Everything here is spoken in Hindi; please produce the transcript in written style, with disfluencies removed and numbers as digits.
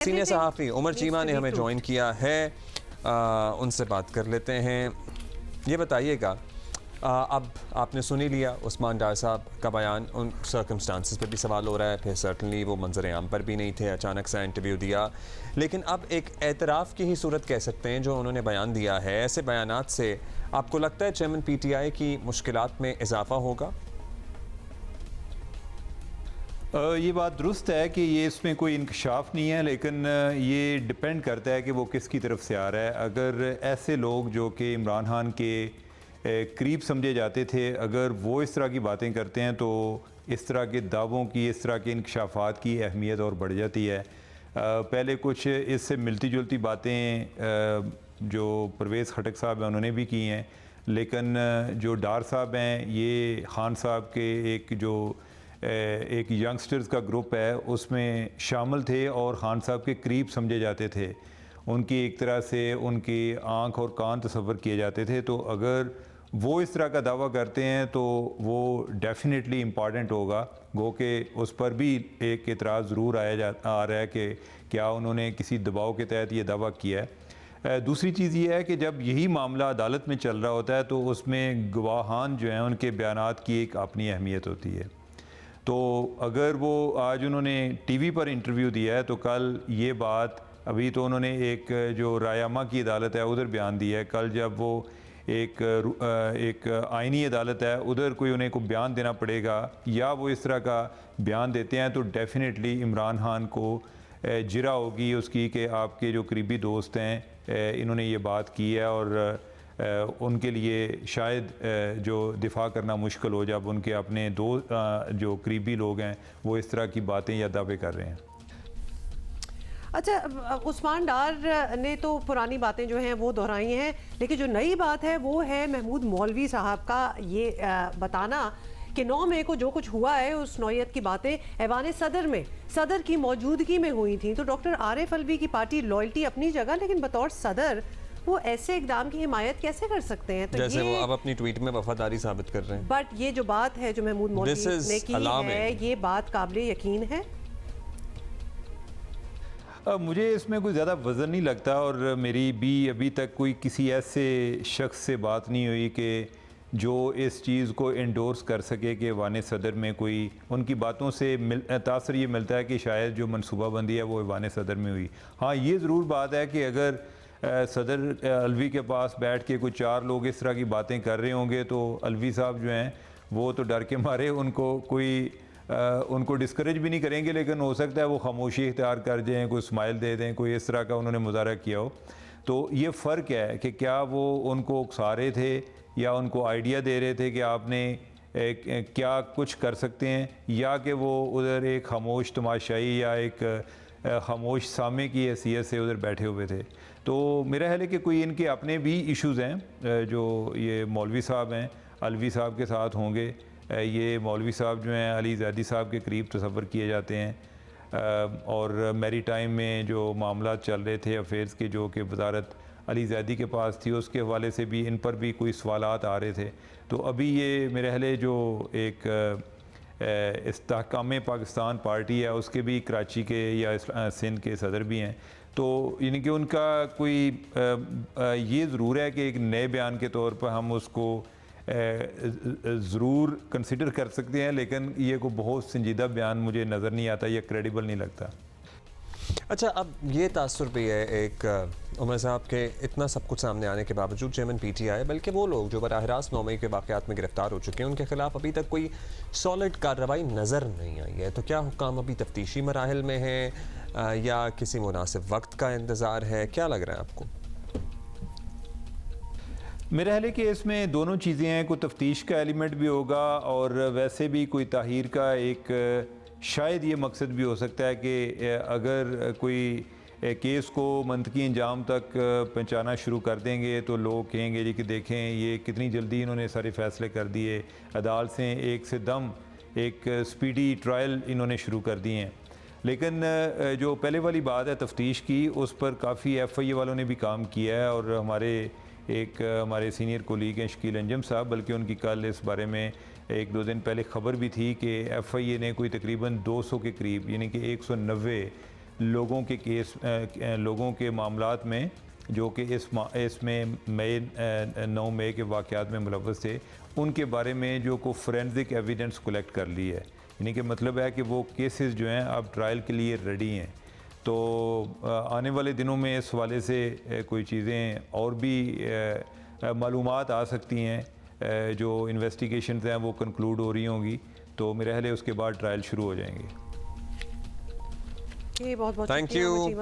सीनियर सहाफ़ी उमर चीमा ने हमें ज्वाइन किया है। उनसे बात कर लेते हैं। ये बताइएगा, अब आपने सुन ही लिया उस्मान डार साहब का बयान, उन सर्कमस्टांसिस पर भी सवाल हो रहा है, फिर सर्टनली वो मंजर आम पर भी नहीं थे, अचानक सा इंटरव्यू दिया, लेकिन अब एक एतराफ़ की ही सूरत कह सकते हैं जो उन्होंने बयान दिया है। ऐसे बयानात से आपको लगता है चेयरमैन PTI की मुश्किलात में इजाफा होगा? ये बात दुरुस्त है कि ये इसमें कोई इंकशाफ नहीं है, लेकिन ये डिपेंड करता है कि वो किसकी तरफ से आ रहा है। अगर ऐसे लोग जो कि इमरान खान के करीब समझे जाते थे, अगर वो इस तरह की बातें करते हैं तो इस तरह के दावों की, इस तरह के इंकशाफात की अहमियत और बढ़ जाती है। पहले कुछ इससे मिलती जुलती बातें जो परवेज़ खटक साहब हैं उन्होंने भी की हैं, लेकिन जो डार साहब हैं ये खान साहब के एक यंगस्टर्स का ग्रुप है उसमें शामिल थे और खान साहब के करीब समझे जाते थे। उनकी एक तरह से उनकी आँख और कान तस्वर किए जाते थे। तो अगर वो इस तरह का दावा करते हैं तो वो डेफिनेटली इम्पॉर्टेंट होगा। गो कि उस पर भी एक एतराज़ ज़रूर आ रहा है कि क्या उन्होंने किसी दबाव के तहत ये दावा किया है। दूसरी चीज़ ये है कि जब यही मामला अदालत में चल रहा होता है तो उसमें गवाहान जो हैं उनके बयानात की एक अपनी अहमियत होती है। तो अगर वो आज उन्होंने टीवी पर इंटरव्यू दिया है तो कल ये बात, अभी तो उन्होंने एक जो रायामा की अदालत है उधर बयान दिया है, कल जब वो एक आइनी अदालत है उधर कोई उन्हें को बयान देना पड़ेगा या वो इस तरह का बयान देते हैं तो डेफिनेटली इमरान खान को जिरा होगी उसकी कि आपके जो करीबी दोस्त हैं इन्होंने ये बात की है और उनके लिए शायद जो दिफा करना मुश्किल हो जब उनके अपने दो जो करीबी लोग हैं वो इस तरह की बातें या दावे कर रहे हैं। अच्छा, उस्मान डार ने तो पुरानी बातें जो हैं वो दोहराई हैं, लेकिन जो नई बात है वो है महमूद मौलवी साहब का ये बताना कि 9 मई को जो कुछ हुआ है उस नौयत की बातें ऐवान सदर में सदर की मौजूदगी में हुई थी। तो डॉक्टर आरिफ अलवी की पार्टी लॉयल्टी अपनी जगह, लेकिन बतौर सदर वो ऐसे इकदाम की हिमायत कैसे कर सकते हैं? तो जैसे वो अब अपनी ट्वीट में वफादारी साबित कर रहे हैं। बट ये जो बात है जो महमूद मौलवी ने की है, ये बात काबिल यकीन है? मुझे इसमें कोई ज़्यादा वज़न नहीं लगता और मेरी भी अभी तक कोई किसी ऐसे शख्स से बात नहीं हुई कि जो इस चीज़ को एंडोर्स कर सके कि वान सदर में कोई, उनकी बातों से तासर ये मिलता है कि शायद जो मनसूबाबंदी है वो वान सदर में हुई। हाँ, ये ज़रूर बात है कि अगर सदर अलवी के पास बैठ के कुछ 4 लोग इस तरह की बातें कर रहे होंगे तो अलवी साहब जो हैं वो तो डर के मारे उनको डिस्करेज भी नहीं करेंगे, लेकिन हो सकता है वो खामोशी इख्तियार कर जाएँ, कोई स्माइल दे दें, कोई इस तरह का उन्होंने मुजाहरा किया हो। तो ये फ़र्क है कि क्या वो उनको उकसा रहे थे या उनको आइडिया दे रहे थे कि आपने क्या कुछ कर सकते हैं, या कि वो उधर एक खामोश तमाशाई या एक खामोश सामे की हैसियत से उधर बैठे हुए थे। तो मेरा ख्याल है कि कोई इनके अपने भी इश्यूज़ हैं जो ये मौलवी साहब हैं अलवी साहब के साथ होंगे। ये मौलवी साहब जो हैं अली ज़ैदी साहब के करीब तस्वर किए जाते हैं और मैरी टाइम में जो मामला चल रहे थे अफेयर्स के जो कि वजारत अली ज़ैदी के पास थी उसके हवाले से भी इन पर भी कोई सवालात आ रहे थे। तो अभी ये मेरे ख्याल है जो एक इस्तेहकाम पाकिस्तान पार्टी है उसके भी कराची के या सिंध के सदर भी हैं। तो यानी कि उनका कोई ये ज़रूर है कि एक नए बयान के तौर पर हम उसको ज़रूर कंसिडर कर सकते हैं, लेकिन ये को बहुत संजीदा बयान मुझे नज़र नहीं आता या क्रेडिबल नहीं लगता। अच्छा, अब ये तासुर भी है एक उमर साहब के इतना सब कुछ सामने आने के बावजूद चेयरमैन PTI बल्कि वो लोग जो बराह रास्त 9 मई के वाक़यात में गिरफ्तार हो चुके हैं उनके खिलाफ अभी तक कोई सॉलिड कार्रवाई नज़र नहीं आई है। तो क्या हुक्म अभी तफ्तीशी मराहिल में हैं या किसी मुनासिब वक्त का इंतज़ार है? क्या लग रहा है आपको? मेरा ख्याल है कि इसमें दोनों चीज़ें हैं, कोई तफ्तीश का एलिमेंट भी होगा और वैसे भी कोई ताहीर का एक शायद ये मकसद भी हो सकता है कि अगर कोई केस को मंतकी अंजाम तक पहुँचाना शुरू कर देंगे तो लोग कहेंगे जी कि देखें ये कितनी जल्दी इन्होंने सारे फ़ैसले कर दिए, अदालत से एक से दम एक स्पीडी ट्रायल इन्होंने शुरू कर दिए हैं। लेकिन जो पहले वाली बात है तफ्तीश की, उस पर काफ़ी FIA वालों ने भी काम किया है और हमारे सीनियर कोलीग हैं शकील अंजम साहब, बल्कि उनकी कल इस बारे में 1-2 दिन पहले ख़बर भी थी कि FIA ने कोई तकरीबन 200 के करीब यानी कि 190 लोगों के केस लोगों के मामलात में जो कि इसमें मई 9 मई के वाक़यात में मुलव्वस थे, उनके बारे में जो को फोरेंसिक एविडेंस कलेक्ट कर ली है। यानी कि मतलब है कि वो केसेस जो हैं अब ट्रायल के लिए रेडी हैं। तो आने वाले दिनों में इस हवाले से कोई चीज़ें और भी मालूमात आ सकती हैं, जो इन्वेस्टिगेशंस हैं वो कंक्लूड हो रही होंगी, तो मेरे ख्याल है उसके बाद ट्रायल शुरू हो जाएंगे। बहुत बहुत थैंक यू।